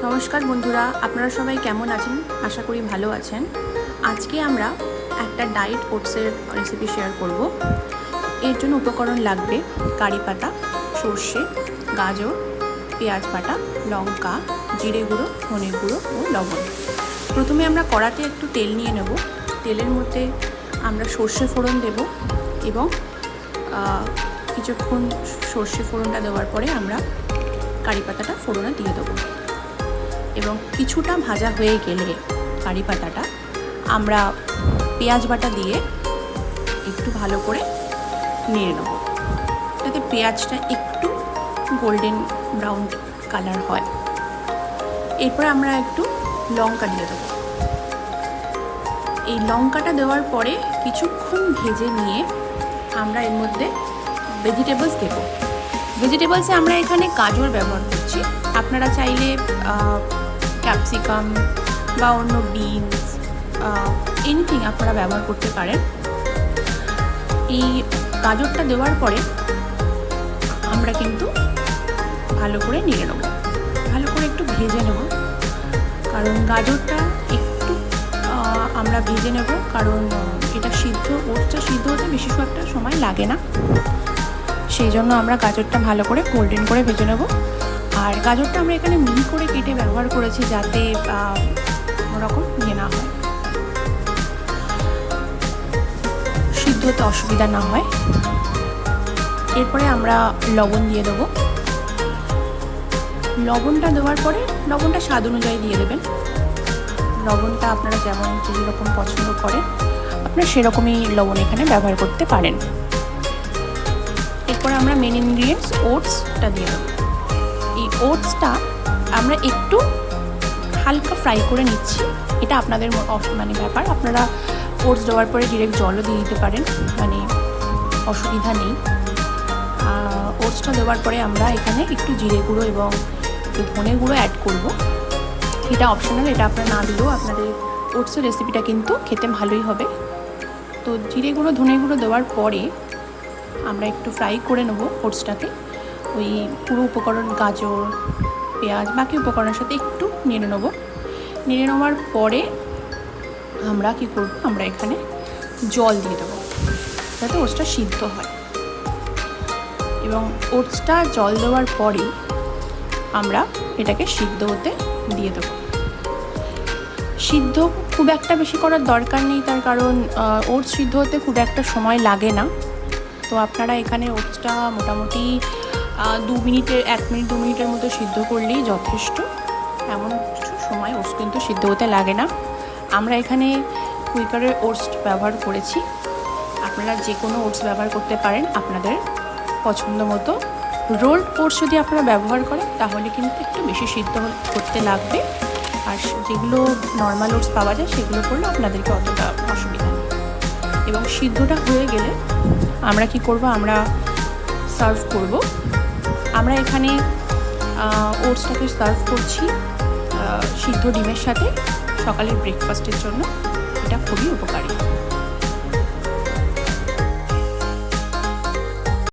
নমস্কার বন্ধুরা, আপনারা সবাই কেমন আছেন? আশা করি ভালো আছেন। আজকে আমরা একটা ডায়েট ওটসের রেসিপি শেয়ার করব। এর জন্য উপকরণ লাগবে কারি পাতা, সর্ষে, গাজর, পেঁয়াজ বাটা, লঙ্কা, জিরে গুঁড়ো, ধনে গুঁড়ো ও লবণ। প্রথমে আমরা কড়াতে একটু তেল নিয়ে নেব। তেলের মধ্যে আমরা সর্ষে ফোড়ন দেব এবং কিছুক্ষণ সর্ষে ফোড়নটা দেওয়ার পরে আমরা কারি পাতাটা ফোড়নে দিয়ে দেবো এবং কিছুটা ভাজা হয়ে গেলে কারি পাতাটা আমরা পেঁয়াজ বাটা দিয়ে একটু ভালো করে নেড়ে নেব, যাতে পেঁয়াজটা একটু গোল্ডেন ব্রাউন কালার হয়। এরপর আমরা একটু লঙ্কা দিয়ে দেবো। এই লঙ্কাটা দেওয়ার পরে কিছুক্ষণ ভেজে নিয়ে আমরা এর মধ্যে ভেজিটেবলস দেবো। ভেজিটেবলসে আমরা এখানে গাজর ব্যবহার করছি। আপনারা চাইলে ক্যাপসিকাম বা অন্য বিনস এনিথিং আপনারা ব্যবহার করতে পারেন। এই গাজরটা দেওয়ার পরে আমরা কিন্তু ভালো করে নেড়ে নেব, ভালো করে একটু ভেজে নেব, কারণ গাজরটা একটু আমরা ভেজে নেব, কারণ এটা ওটসটা সিদ্ধ হতে বেশি একটা সময় লাগে না। সেই জন্য আমরা গাজরটা ভালো করে গোল্ডেন করে ভেজে নেব। আর গাজরটা আমরা এখানে মিহি করে কেটে ব্যবহার করেছি, যাতে কোনোরকম না হয়, সিদ্ধ হতে অসুবিধা না হয়। এরপরে আমরা লবণ দিয়ে দেবো। লবণটা দেওয়ার পরে লবণটা স্বাদ অনুযায়ী দিয়ে দেবেন। লবণটা আপনারা যেরকম পছন্দ করেন আপনারা সেরকমই লবণ এখানে ব্যবহার করতে পারেন। এরপরে আমরা মেন ইনগ্রিডিয়েন্টস ওটসটা দিয়ে দেবো। এই ওটসটা আমরা একটু হালকা ফ্রাই করে নিচ্ছি। এটা আপনাদের ব্যাপার, আপনারা ওটস দেওয়ার পরে ডিরেক্ট জলও দিয়ে দিতে পারেন, অসুবিধা নেই। ওটসটা দেওয়ার পরে আমরা এখানে একটু জিরে গুঁড়ো এবং একটু ধনে গুঁড়ো অ্যাড করব। এটা অপশনাল, এটা আপনারা না দিলেও আপনাদের ওটসের রেসিপিটা কিন্তু খেতে ভালোই হবে। তো জিরে গুঁড়ো ধনে গুঁড়ো দেওয়ার পরে আমরা একটু ফ্রাই করে নেব ওটসটাকে। ওই পুরো উপকরণ গাজর, পেঁয়াজ, বাকি উপকরণের সাথে একটু নেড়ে নেব। নেড়ে নেওয়ার পরে আমরা কী করব, আমরা এখানে জল দিয়ে দেবো, যাতে ওটসটা সিদ্ধ হয়। এবং ওটসটা জল দেওয়ার পরেই আমরা এটাকে সিদ্ধ হতে দিয়ে দেবো। সিদ্ধ খুব একটা বেশি করার দরকার নেই, তার কারণ ওটস সিদ্ধ হতে খুব একটা সময় লাগে না। তো আপনারা এখানে ওটসটা মোটামুটি 1 মিনিট 2 মিনিটের মতো সিদ্ধ করলেই যথেষ্ট। এমন কিছু সময় ওটস কিন্তু সিদ্ধ হতে লাগে না। আমরা এখানে কুইকারের ওটস ব্যবহার করেছি। আপনারা যে কোনো ওটস ব্যবহার করতে পারেন আপনাদের পছন্দ মতো। রোল্ড ওটস যদি আপনারা ব্যবহার করেন তাহলে কিন্তু একটু বেশি সিদ্ধ করতে লাগবে, আর যেগুলো নর্মাল ওটস পাওয়া যায় সেগুলো করলে আপনাদেরকে অতটা অসুবিধা নেই। এবং সিদ্ধটা হয়ে গেলে আমরা কি করব, আমরা সার্ভ করব। আমরা এখানে ওটসটাকে সার্ভ করছি সিদ্ধ ডিমের সাথে সকালের ব্রেকফাস্টের জন্য। এটা খুবই উপকারী।